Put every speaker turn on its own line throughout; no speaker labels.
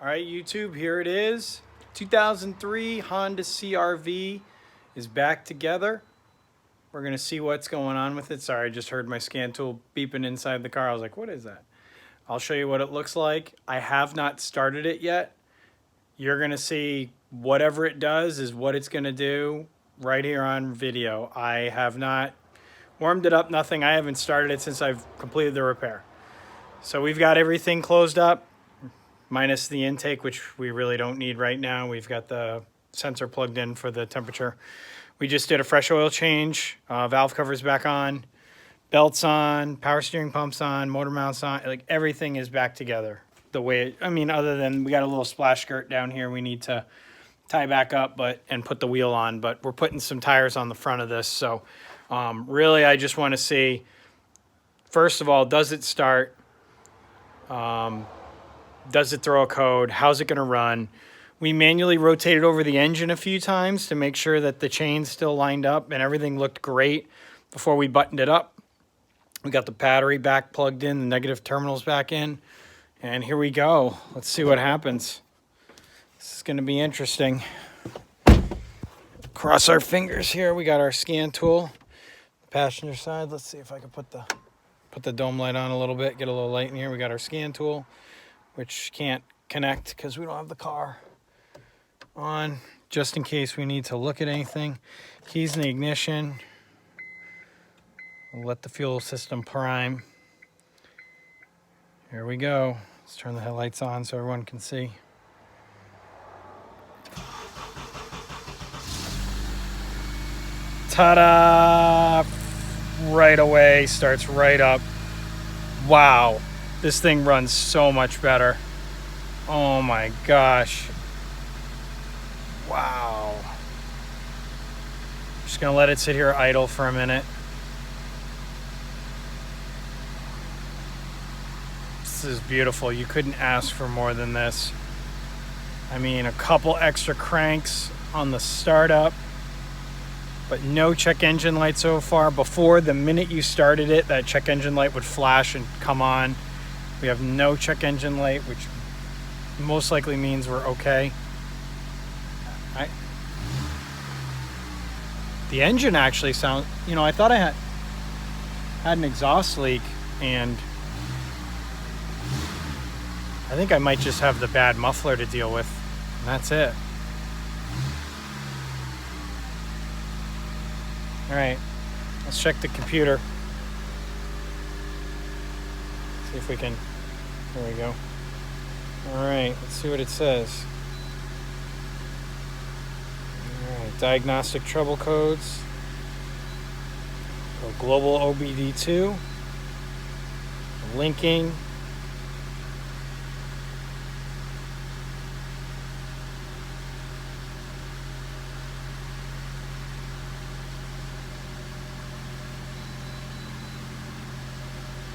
All right, YouTube, here it is. 2003 Honda CRV is back together. We're going to see what's going on with it. Sorry, I just heard my scan tool beeping inside the car. I was like, what is that? I'll show you what it looks like. I have not started it yet. You're going to see whatever it does is what it's going to do right here on video. I have not warmed it up, nothing. I haven't started it since I've completed the repair. So we've got everything closed up, minus the intake, which we really don't need right now. We've got the sensor plugged in for the temperature. We just did a fresh oil change, valve covers back on, belts on, power steering pumps on, motor mounts on, like everything is back together the way, other than we got a little splash skirt down here we need to tie back up and put the wheel on, but we're putting some tires on the front of this. So really I just want to see, first of all, does it start? Does it throw a code? How's it going to run? We manually rotated over the engine a few times to make sure that the chains still lined up and everything looked great before we buttoned it up. We got the battery back plugged in, the negative terminals back in, and here we go. Let's see what happens. This is going to be interesting. Cross our fingers here. We got our scan tool. Passenger side. Let's see if I can put the dome light on a little bit, get a little light in here. We got our scan tool, which can't connect because we don't have the car on, just in case we need to look at anything. Keys in the ignition. We'll let the fuel system prime. Here we go. Let's turn the headlights on so everyone can see. Ta-da! Right away, starts right up. Wow, this thing runs so much better. Oh my gosh. Wow. Just gonna let it sit here idle for a minute. This is beautiful. You couldn't ask for more than this. A couple extra cranks on the startup, but no check engine light so far. Before, the minute you started it, that check engine light would flash and come on. We have no check engine light, which most likely means we're okay. The engine actually sounds, I thought I had an exhaust leak, and I think I might just have the bad muffler to deal with, and that's it. All right, let's check the computer. See if we can, there we go. All right, let's see what it says. All right, diagnostic trouble codes. Go global OBD2. Linking.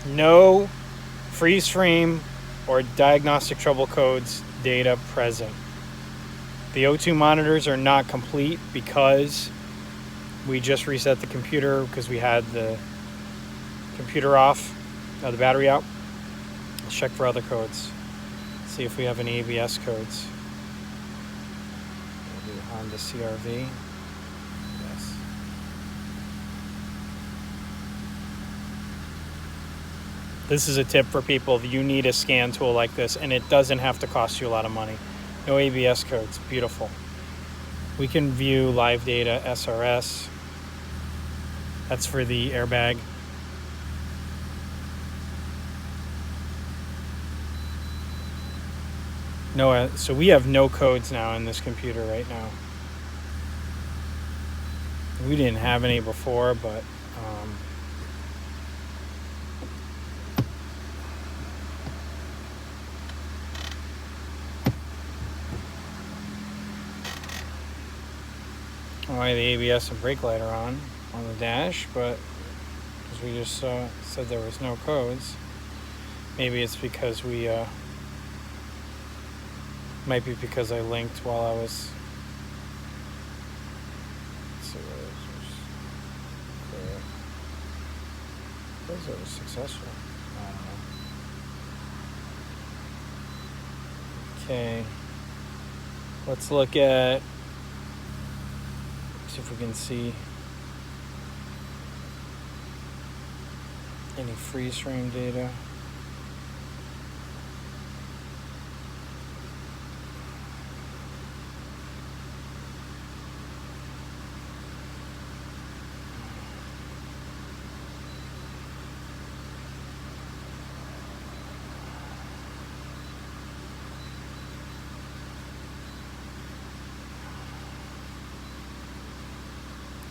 No freeze frame or diagnostic trouble codes data present. The O2 monitors are not complete because we just reset the computer because we had the computer off, the battery out. Let's check for other codes. See if we have any ABS codes. We'll do Honda CRV. Yes. This is a tip for people. If you need a scan tool like this, and it doesn't have to cost you a lot of money. No ABS codes. Beautiful. We can view live data, SRS. That's for the airbag. No, so we have no codes now in this computer right now. We didn't have any before, but the ABS and brake light are on the dash, but because we just said there was no codes. Maybe it's because we might be because I linked while I was, let's see what it was successful. I don't know. Okay. Let's look at, see if we can see any freeze frame data.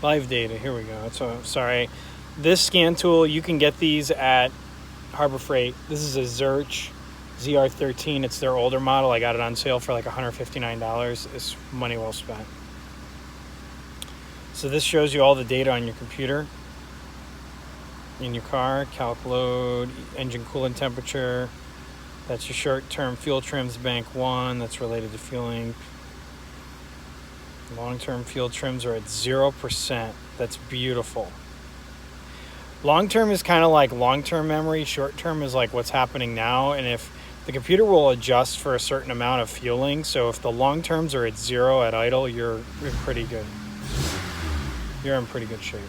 Live data, here we go. So sorry. This scan tool, you can get these at Harbor Freight. This is a Zurch ZR13. It's their older model. I got it on sale for like $159. It's money well spent. So this shows you all the data on your computer, in your car, calc load, engine coolant temperature. That's your short-term fuel trims, bank 1. That's related to fueling. Long-term fuel trims are at 0%. That's beautiful. Long-term is kind of like long-term memory. Short-term is like what's happening now. And if the computer will adjust for a certain amount of fueling, so if the long-terms are at 0 at idle, you're in pretty good. You're in pretty good shape.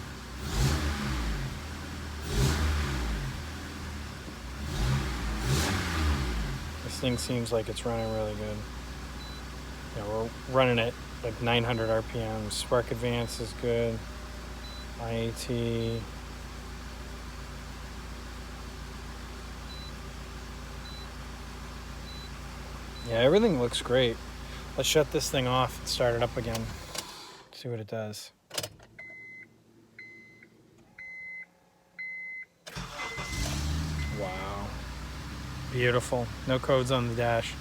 This thing seems like it's running really good. Yeah, we're running it like 900 RPM. Spark Advance is good. IAT. Yeah, everything looks great. Let's shut this thing off and start it up again. See what it does. Wow. Beautiful. No codes on the dash.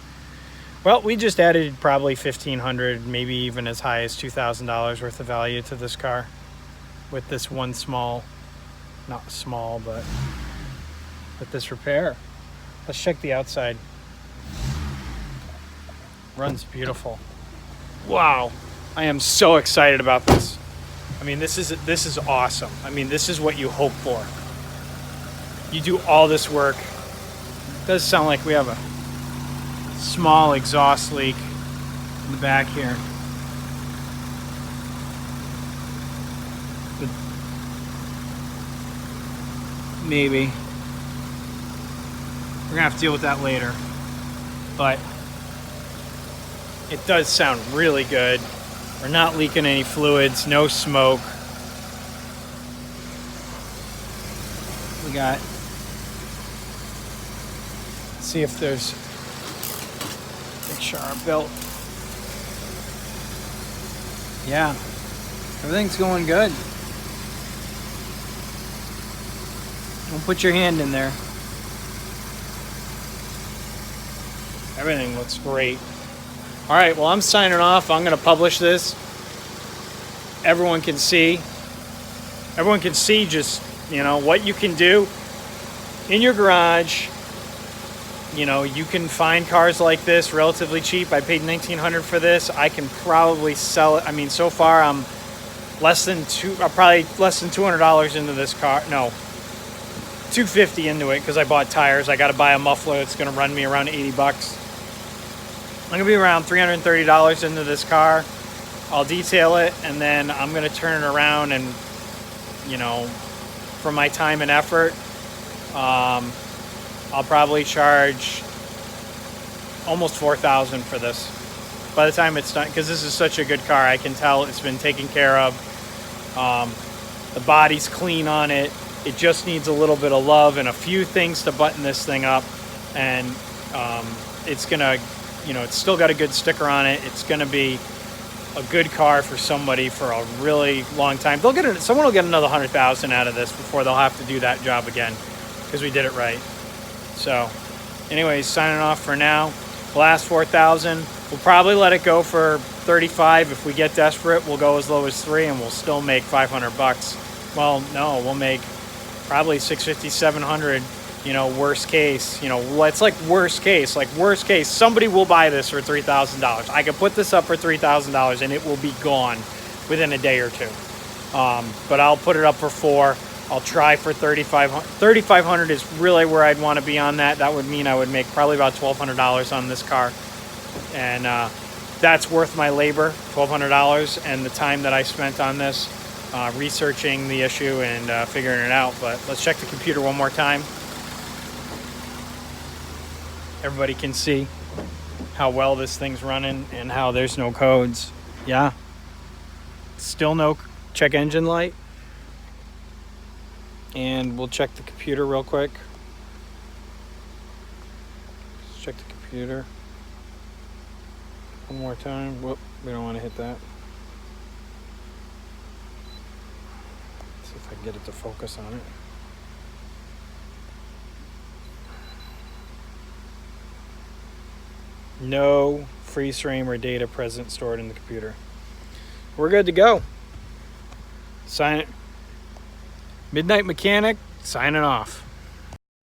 Well, we just added probably $1,500, maybe even as high as $2,000 worth of value to this car with this one small, not small, but with this repair. Let's check the outside. Runs beautiful. Wow. I am so excited about this. I mean, this is awesome. I mean, this is what you hope for. You do all this work. It does sound like we have a small exhaust leak in the back here. But maybe. We're gonna have to deal with that later. But it does sound really good. We're not leaking any fluids, no smoke. We got, let's see if there's, make sure our belt, yeah, everything's going good. Don't put your hand in there. Everything looks great. All right, well, I'm signing off. I'm going to publish this. Everyone can see. Everyone can see just, you know, what you can do in your garage. You know, you can find cars like this relatively cheap. I paid $1,900 for this. I can probably sell it. I mean, so far I'm probably less than $200 into this car. No, $250 into it because I bought tires. I got to buy a muffler. It's going to run me around $80. I'm going to be around $330 into this car. I'll detail it, and then I'm going to turn it around and, you know, for my time and effort, I'll probably charge almost $4,000 for this by the time it's done, because this is such a good car. I can tell it's been taken care of. The body's clean on it. It just needs a little bit of love and a few things to button this thing up, and it's going to, you know, it's still got a good sticker on it. It's going to be a good car for somebody for a really long time. Someone will get another $100,000 out of this before they'll have to do that job again, because we did it right. So, anyways, signing off for now. Last $4,000. We'll probably let it go for $35. If we get desperate, we'll go as low as $3, and we'll still make $500. Well, no, we'll make probably $650, $700. You know, worst case, you know, it's like worst case, somebody will buy this for $3,000. I could put this up for $3,000 and it will be gone within a day or two. But I'll put it up for $4,000. I'll try for $3,500. $3,500 is really where I'd want to be on that. That would mean I would make probably about $1,200 on this car. And that's worth my labor, $1,200, and the time that I spent on this, researching the issue and figuring it out. But let's check the computer one more time. Everybody can see how well this thing's running and how there's no codes. Yeah. Still no check engine light. And we'll check the computer real quick. Let's check the computer one more time. Whoop, we don't want to hit that. Let's see if I can get it to focus on it. No freeze frame or data present stored in the computer. We're good to go. Sign it. Midnight Mechanic signing off.